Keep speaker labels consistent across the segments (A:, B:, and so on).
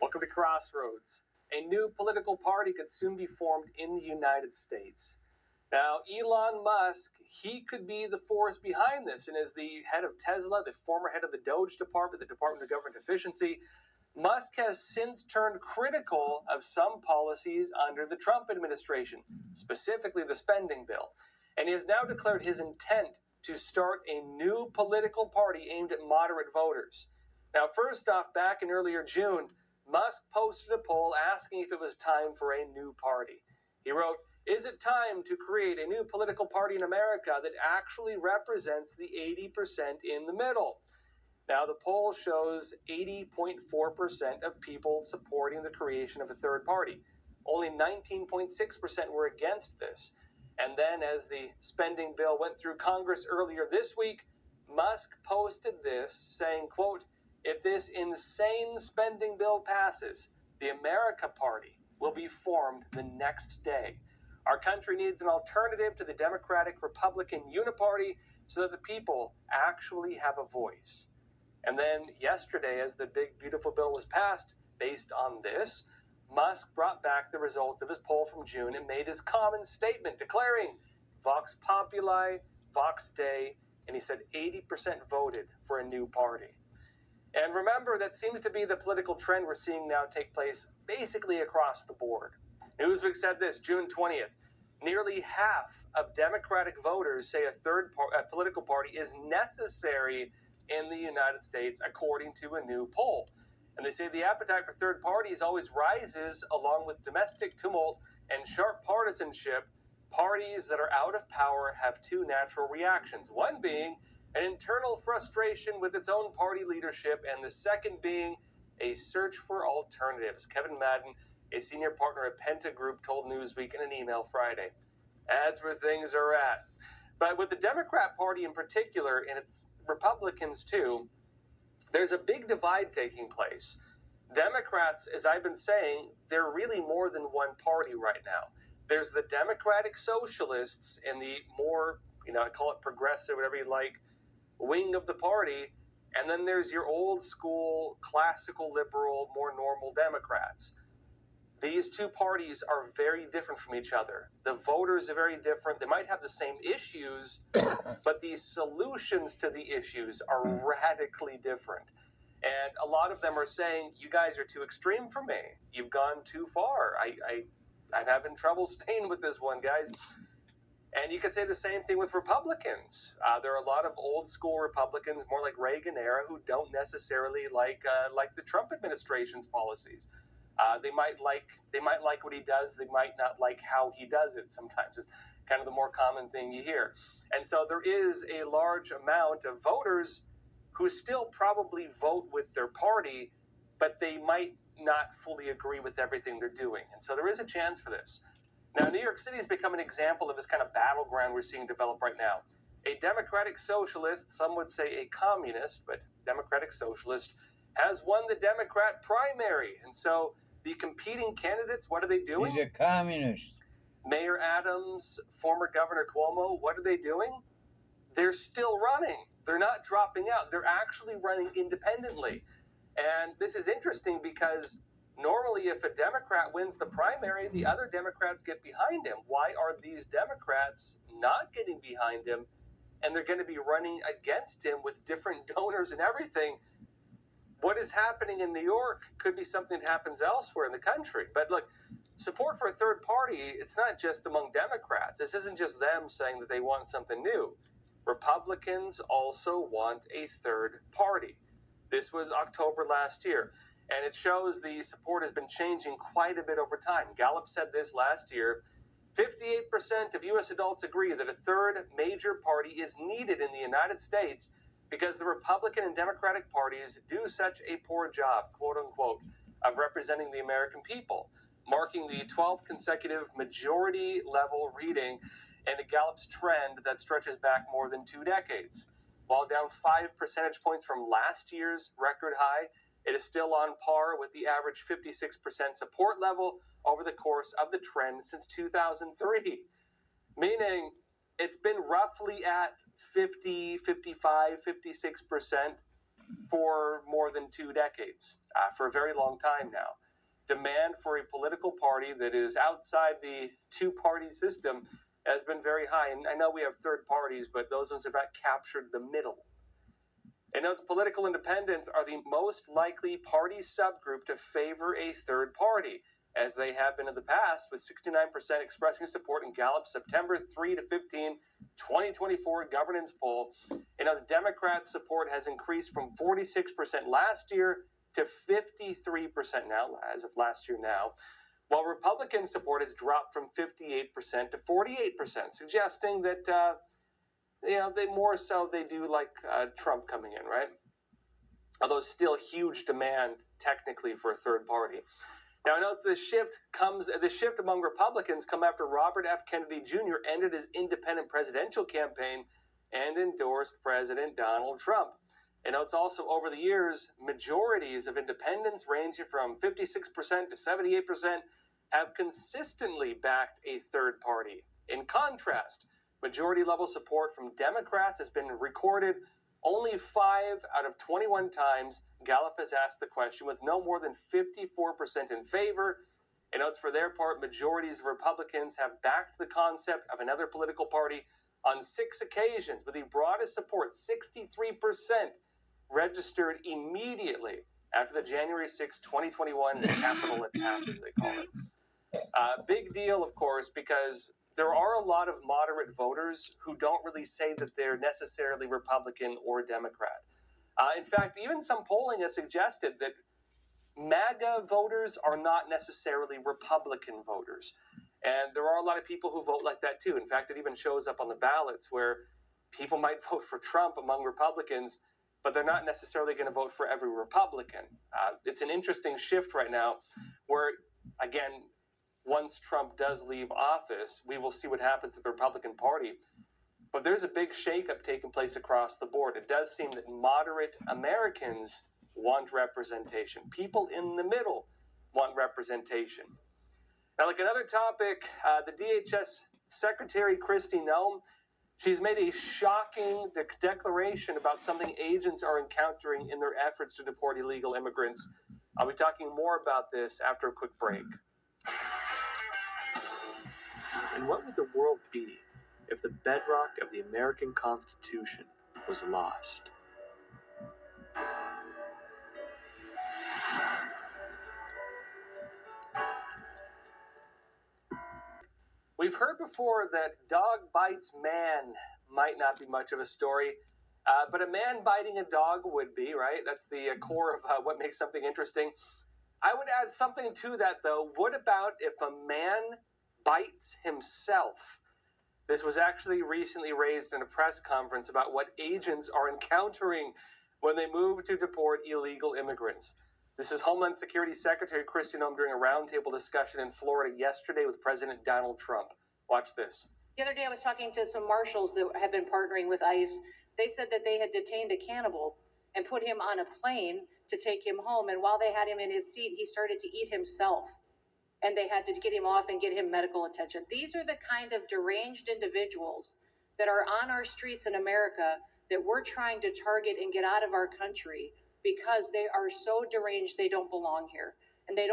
A: Welcome to Crossroads. A new political party could soon be formed in the United States. Now, Elon Musk, he could be the force behind this. And as the head of Tesla, the former head of the Doge Department, the Department of Government Efficiency, Musk has since turned critical of some policies under the Trump administration, specifically the spending bill. And he has now declared his intent to start a new political party aimed at moderate voters. Now, first off, back in earlier June, Musk posted a poll asking if it was time for a new party. He wrote, "Is it time to create a new political party in America that actually represents the 80% in the middle?" Now, the poll shows 80.4% of people supporting the creation of a third party. Only 19.6% were against this. And then, as the spending bill went through Congress earlier this week, Musk posted this saying, quote, "If this insane spending bill passes, the America Party will be formed the next day. Our country needs an alternative to the Democratic-Republican uniparty so that the people actually have a voice." And then yesterday, as the big, beautiful bill was passed, based on this, Musk brought back the results of his poll from June and made his common statement declaring Vox Populi, Vox Dei, and he said 80% voted for a new party. And remember, that seems to be the political trend we're seeing now take place basically across the board. Newsweek said this, June 20th. Nearly half of Democratic voters say a third political party is necessary in the United States, according to a new poll. And they say the appetite for third parties always rises along with domestic tumult and sharp partisanship. Parties that are out of power have two natural reactions, one being an internal frustration with its own party leadership, and the second being a search for alternatives. Kevin Madden, a senior partner at Penta Group, told Newsweek in an email Friday. That's where things are at. But with the Democrat Party in particular, and its Republicans too, there's a big divide taking place. Democrats, as I've been saying, they're really more than one party right now. There's the Democratic Socialists and the more, I call it progressive, whatever you like, wing of the party, and then there's your old school, classical liberal, more normal Democrats. These two parties are very different from each other. The voters are very different. They might have the same issues, but the solutions to the issues are radically different. And a lot of them are saying, you guys are too extreme for me. You've gone too far. I'm having trouble staying with this one, guys. And you could say the same thing with Republicans. There are a lot of old school Republicans, more like Reagan era, who don't necessarily like the Trump administration's policies. They might like what he does. They might not like how he does it. Sometimes it's kind of the more common thing you hear. And so there is a large amount of voters who still probably vote with their party, but they might not fully agree with everything they're doing. And so there is a chance for this. Now, New York City has become an example of this kind of battleground we're seeing develop right now. A Democratic Socialist, some would say a communist, but Democratic Socialist, has won the Democrat primary. And so the competing candidates, what are they doing?
B: He's a communist.
A: Mayor Adams, former Governor Cuomo, what are they doing? They're still running. They're not dropping out. They're actually running independently. And this is interesting because normally if a Democrat wins the primary, the other Democrats get behind him. Why are these Democrats not getting behind him? And they're going to be running against him with different donors and everything. What is happening in New York could be something that happens elsewhere in the country. But look, support for a third party, it's not just among Democrats. This isn't just them saying that they want something new. Republicans also want a third party. This was October last year, and it shows the support has been changing quite a bit over time. Gallup said this last year. 58% of U.S. adults agree that a third major party is needed in the United States because the Republican and Democratic parties do such a poor job, quote unquote, of representing the American people, marking the 12th consecutive majority level reading and a Gallup's trend that stretches back more than 2 decades. While down 5 percentage points from last year's record high, it is still on par with the average 56% support level over the course of the trend since 2003. Meaning, it's been roughly at 50, 55, 56% for more than 2 decades, for a very long time now. Demand for a political party that is outside the two-party system has been very high. And I know we have third parties, but those ones have not captured the middle. It notes political independents are the most likely party subgroup to favor a third party, as they have been in the past, with 69% expressing support in Gallup's September 3 to 15, 2024 governance poll. And as Democrats' support has increased from 46% last year to 53% now, as of last year now, while Republican support has dropped from 58% to 48%, suggesting that they more so they do like Trump coming in, right? Although still huge demand technically for a third party. Now, note the shift among Republicans come after Robert F. Kennedy Jr. ended his independent presidential campaign and endorsed President Donald Trump. And notes also over the years, majorities of independents ranging from 56% to 78% have consistently backed a third party. In contrast, majority-level support from Democrats has been recorded only 5 out of 21 times Gallup has asked the question, with no more than 54% in favor. And notes for their part, majorities of Republicans have backed the concept of another political party on 6 occasions, with the broadest support, 63%, registered immediately after the January 6, 2021 Capitol attack, as they call it. Big deal, of course, because there are a lot of moderate voters who don't really say that they're necessarily Republican or Democrat. In fact, even some polling has suggested that MAGA voters are not necessarily Republican voters. And there are a lot of people who vote like that too. In fact, it even shows up on the ballots where people might vote for Trump among Republicans, but they're not necessarily going to vote for every Republican. It's an interesting shift right now where, again, once Trump does leave office, we will see what happens with the Republican Party. But there's a big shakeup taking place across the board. It does seem that moderate Americans want representation. People in the middle want representation. Now, like another topic, the DHS Secretary Kristi Noem, she's made a shocking declaration about something agents are encountering in their efforts to deport illegal immigrants. I'll be talking more about this after a quick break. And what would the world be if the bedrock of the American Constitution was lost? We've heard before that dog bites man might not be much of a story, but a man biting a dog would be, right? That's the core of what makes something interesting. I would add something to that, though. What about if a man bites himself? This was actually recently raised in a press conference about what agents are encountering when they move to deport illegal immigrants. This is Homeland Security Secretary Kristi Noem during a roundtable discussion in Florida yesterday with President Donald Trump. Watch this.
B: The other day I was talking to some marshals that have been partnering with ICE. They said that they had detained a cannibal and put him on a plane to take him home. And while they had him in his seat, he started to eat himself. And they had to get him off and get him medical attention. These are the kind of deranged individuals that are on our streets in America that we're trying to target and get out of our country because they are so deranged they don't belong here. And they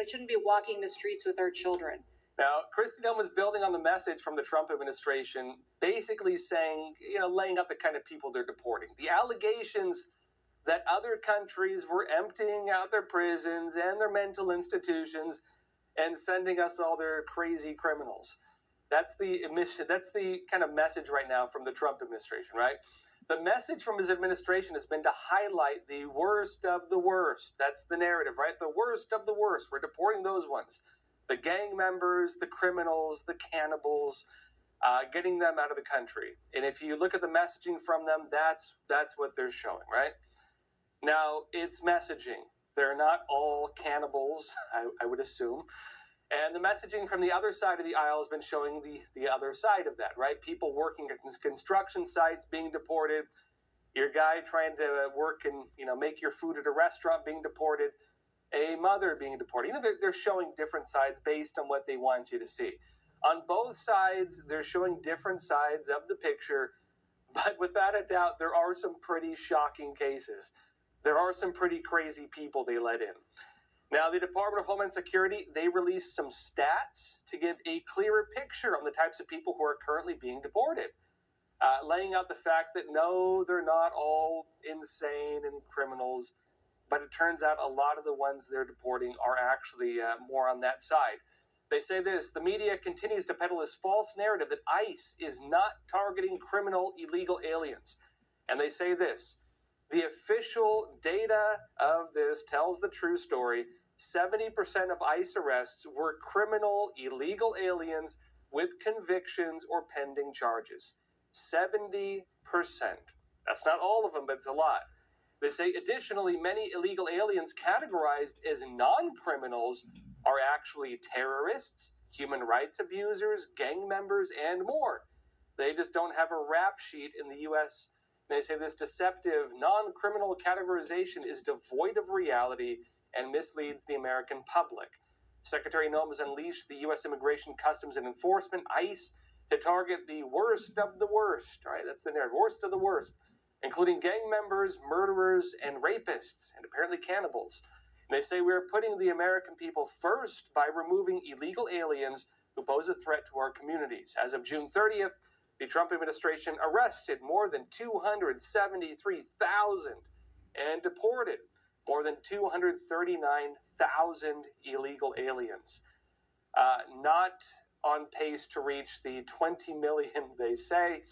B: shouldn't be walking the streets with our children.
A: Now, Kristi Noem was building on the message from the Trump administration, basically saying, laying out the kind of people they're deporting. The allegations that other countries were emptying out their prisons and their mental institutions and sending us all their crazy criminals. That's the kind of message right now from the Trump administration, right? The message from his administration has been to highlight the worst of the worst. That's the narrative, right? The worst of the worst. We're deporting those ones. The gang members, the criminals, the cannibals, getting them out of the country. And if you look at the messaging from them, that's what they're showing, right? Now, it's messaging. They're not all cannibals, I would assume. And the messaging from the other side of the aisle has been showing the other side of that, right? People working at construction sites being deported. Your guy trying to work and, make your food at a restaurant being deported. A mother being deported. They're showing different sides based on what they want you to see. On both sides, they're showing different sides of the picture But without a doubt, there are some pretty shocking cases. There are some pretty crazy people they let in. Now, the Department of Homeland Security, they released some stats to give a clearer picture on the types of people who are currently being deported, laying out the fact that no, they're not all insane and criminals, but it turns out a lot of the ones they're deporting are actually more on that side. They say this: the media continues to peddle this false narrative that ICE is not targeting criminal illegal aliens. And they say this: the official data of this tells the true story. 70% of ICE arrests were criminal illegal aliens with convictions or pending charges. 70%. That's not all of them, but it's a lot. They say, additionally, many illegal aliens categorized as non-criminals are actually terrorists, human rights abusers, gang members, and more. They just don't have a rap sheet in the U.S. They say this deceptive, non-criminal categorization is devoid of reality and misleads the American public. Secretary Noem has unleashed the U.S. Immigration, Customs, and Enforcement, ICE, to target the worst of the worst, right? That's the narrative, worst of the worst, including gang members, murderers, and rapists, and apparently cannibals. And they say we are putting the American people first by removing illegal aliens who pose a threat to our communities. As of June 30th, the Trump administration arrested more than 273,000 and deported more than 239,000 illegal aliens. Not on pace to reach the 20 million they say,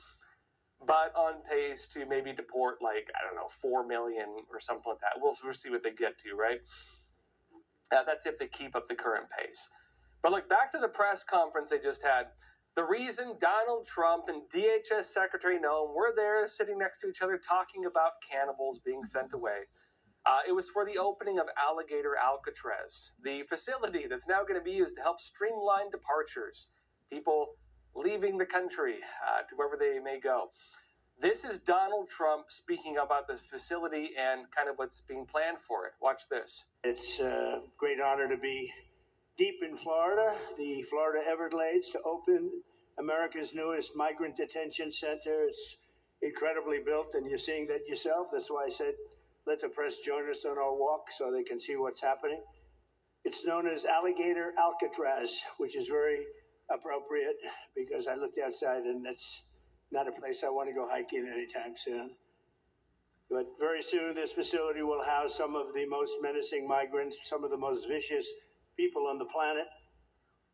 A: but on pace to maybe deport 4 million or something like that. We'll see what they get to, right? That's if they keep up the current pace. But look, back to the press conference they just had. The reason Donald Trump and DHS Secretary Noem were there sitting next to each other talking about cannibals being sent away, it was for the opening of Alligator Alcatraz, the facility that's now going to be used to help streamline departures, people leaving the country to wherever they may go. This is Donald Trump speaking about this facility and kind of what's being planned for it. Watch this.
C: It's a great honor to be deep in Florida, the Florida Everglades, to open America's newest migrant detention center. It's incredibly built, and you're seeing that yourself. That's why I said, let the press join us on our walk so they can see what's happening. It's known as Alligator Alcatraz, which is very appropriate because I looked outside and that's not a place I want to go hiking anytime soon. But very soon this facility will house some of the most menacing migrants, some of the most vicious people on the planet.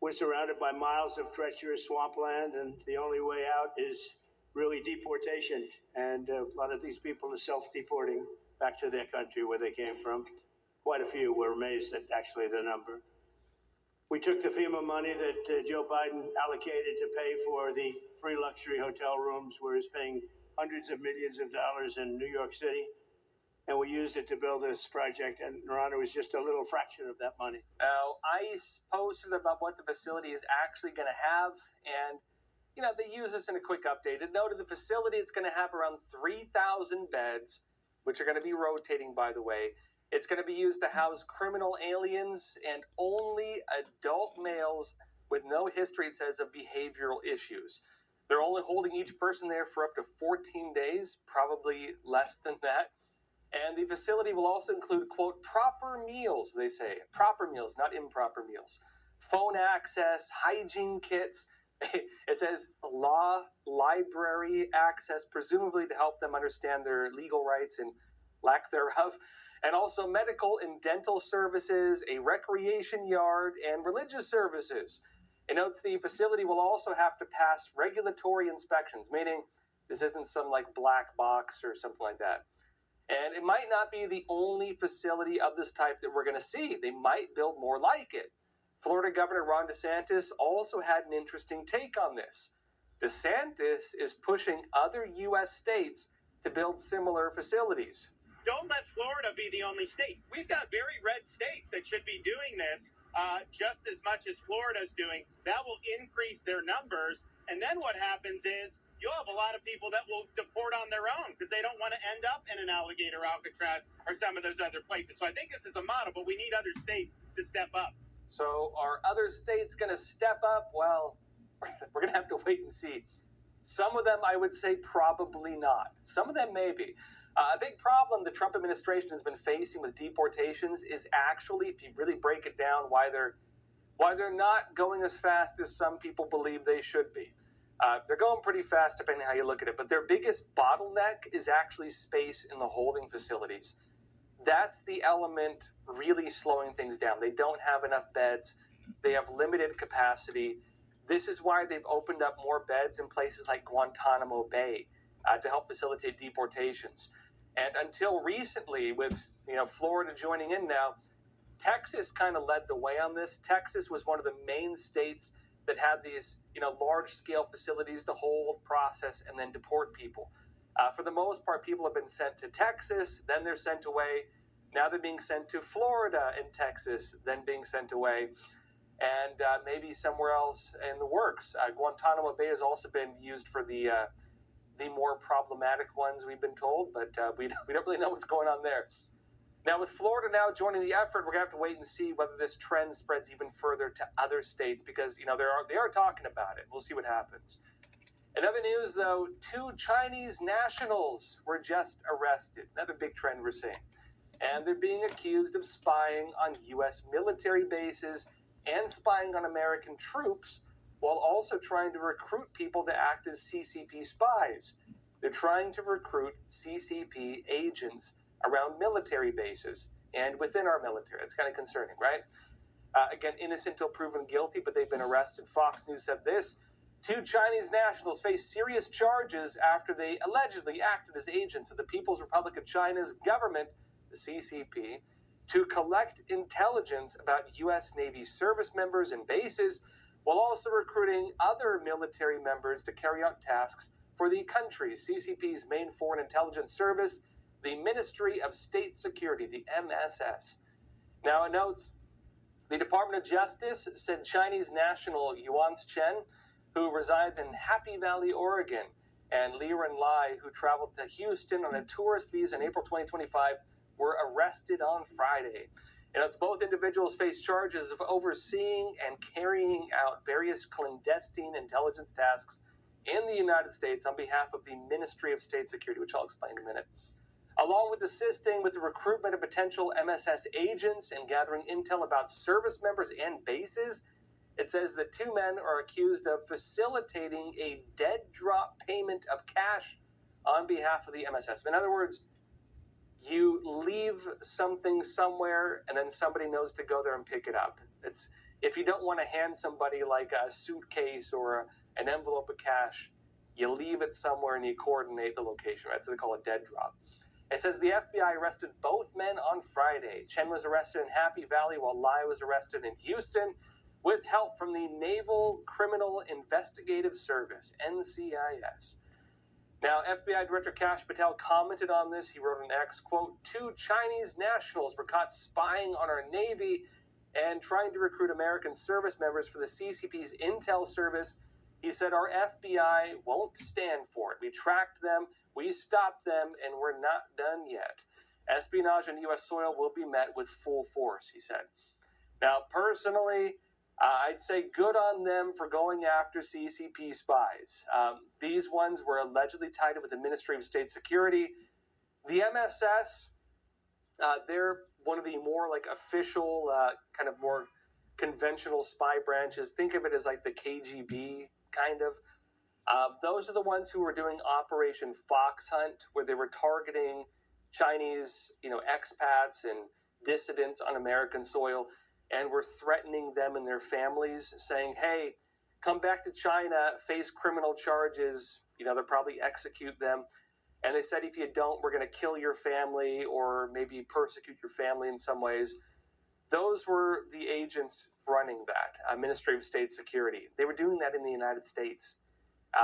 C: We're surrounded by miles of treacherous swampland, and the only way out is really deportation. And a lot of these people are self-deporting back to their country where they came from. Quite a few. We're amazed at actually the number. We took the FEMA money that Joe Biden allocated to pay for the free luxury hotel rooms, where he's paying hundreds of millions of dollars in New York City, and we used it to build this project, and Your Honor, was just a little fraction of that money.
A: Now, ICE posted about what the facility is actually going to have, and they use this in a quick update. It noted the facility, it's going to have around 3,000 beds, which are going to be rotating, by the way. It's going to be used to house criminal aliens and only adult males with no history, it says, of behavioral issues. They're only holding each person there for up to 14 days, probably less than that. And the facility will also include, quote, proper meals, they say. Proper meals, not improper meals. Phone access, hygiene kits. It says law library access, presumably to help them understand their legal rights and lack thereof. And also medical and dental services, a recreation yard, and religious services. It notes the facility will also have to pass regulatory inspections, meaning this isn't some black box or something like that. And it might not be the only facility of this type that we're going to see. They might build more like it. Florida Governor Ron DeSantis also had an interesting take on this. DeSantis is pushing other U.S. states to build similar facilities.
D: Don't let Florida be the only state. We've got very red states that should be doing this just as much as Florida's doing. That will increase their numbers. And then what happens is you'll have a lot of people that will deport on their own because they don't want to end up in an Alligator Alcatraz or some of those other places. So I think this is a model, but we need other states to step up.
A: So are other states going to step up? Well, we're going to have to wait and see. Some of them, I would say, probably not. Some of them, maybe. A big problem the Trump administration has been facing with deportations is actually, if you really break it down, why they're not going as fast as some people believe they should be. They're going pretty fast depending on how you look at it, but their biggest bottleneck is actually space in the holding facilities. That's the element really slowing things down. They don't have enough beds. They have limited capacity. This is why they've opened up more beds in places like Guantanamo Bay to help facilitate deportations. And until recently, with Florida joining in now, Texas kind of led the way on this. Texas was one of the main states that had these large-scale facilities to hold, process, and then deport people. For the most part, people have been sent to Texas, then they're sent away. Now they're being sent to Florida and Texas, then being sent away, and maybe somewhere else in the works. Guantanamo Bay has also been used for the more problematic ones, we've been told, but we don't really know what's going on there. Now, with Florida now joining the effort, we're going to have to wait and see whether this trend spreads even further to other states because, they are talking about it. We'll see what happens. In other news, though, 2 Chinese nationals were just arrested. Another big trend we're seeing. And they're being accused of spying on U.S. military bases and spying on American troops while also trying to recruit people to act as CCP spies. They're trying to recruit CCP agents around military bases and within our military. It's kind of concerning, right? Again, innocent till proven guilty, but they've been arrested. Fox News said this: 2 Chinese nationals face serious charges after they allegedly acted as agents of the People's Republic of China's government, the CCP, to collect intelligence about U.S. Navy service members and bases, while also recruiting other military members to carry out tasks for the country's CCP's main foreign intelligence service, the Ministry of State Security, the MSS. Now, it notes the Department of Justice said Chinese national Yuan Chen, who resides in Happy Valley, Oregon, and Liren Lai, who traveled to Houston on a tourist visa in April 2025, were arrested on Friday. And it's both individuals face charges of overseeing and carrying out various clandestine intelligence tasks in the United States on behalf of the Ministry of State Security, which I'll explain in a minute. Along with assisting with the recruitment of potential MSS agents and gathering intel about service members and bases, it says that 2 men are accused of facilitating a dead drop payment of cash on behalf of the MSS. In other words, you leave something somewhere and then somebody knows to go there and pick it up. It's if you don't want to hand somebody like a suitcase or an envelope of cash, you leave it somewhere and you coordinate the location. That's what they call a dead drop. It says the FBI arrested both men on Friday. Chen was arrested in Happy Valley while Lai was arrested in Houston with help from the Naval Criminal Investigative Service, NCIS. Now, FBI Director Kash Patel commented on this. He wrote on X, quote, 2 Chinese nationals were caught spying on our Navy and trying to recruit American service members for the CCP's intel service. He said, our FBI won't stand for it. We tracked them, we stopped them, and we're not done yet. Espionage on U.S. soil will be met with full force, he said. Now, personally, I'd say good on them for going after CCP spies. These ones were allegedly tied in with the Ministry of State Security. The MSS, they're one of the more like official, kind of more conventional spy branches. Think of it as like the KGB, kind of. Those are the ones who were doing Operation Fox Hunt, where they were targeting Chinese, expats and dissidents on American soil, and were threatening them and their families, saying, hey, come back to China, face criminal charges, they'll probably execute them. And they said, if you don't, we're going to kill your family or maybe persecute your family in some ways. Those were the agents running that, Ministry of State Security. They were doing that in the United States,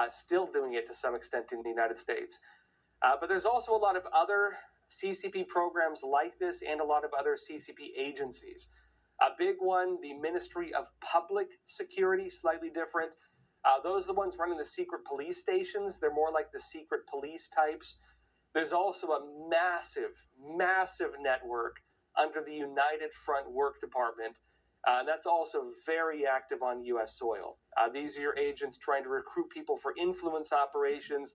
A: still doing it to some extent in the United States. But there's also a lot of other CCP programs like this and a lot of other CCP agencies. A big one, the Ministry of Public Security, slightly different. Those are the ones running the secret police stations. They're more like the secret police types. There's also a massive, massive network under the United Front Work Department That's also very active on U.S. soil. These are your agents trying to recruit people for influence operations,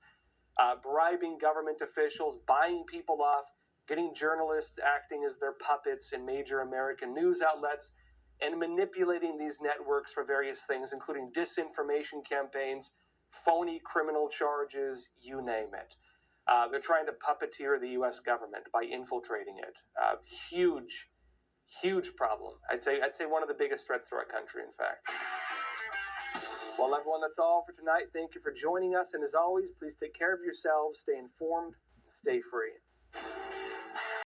A: bribing government officials, buying people off, getting journalists acting as their puppets in major American news outlets, and manipulating these networks for various things, including disinformation campaigns, phony criminal charges, you name it. They're trying to puppeteer the U.S. government by infiltrating it. Huge problem. I'd say one of the biggest threats to our country, in fact. Well, everyone, that's all for tonight. Thank you for joining us, and as always, please take care of yourselves, stay informed, and stay free.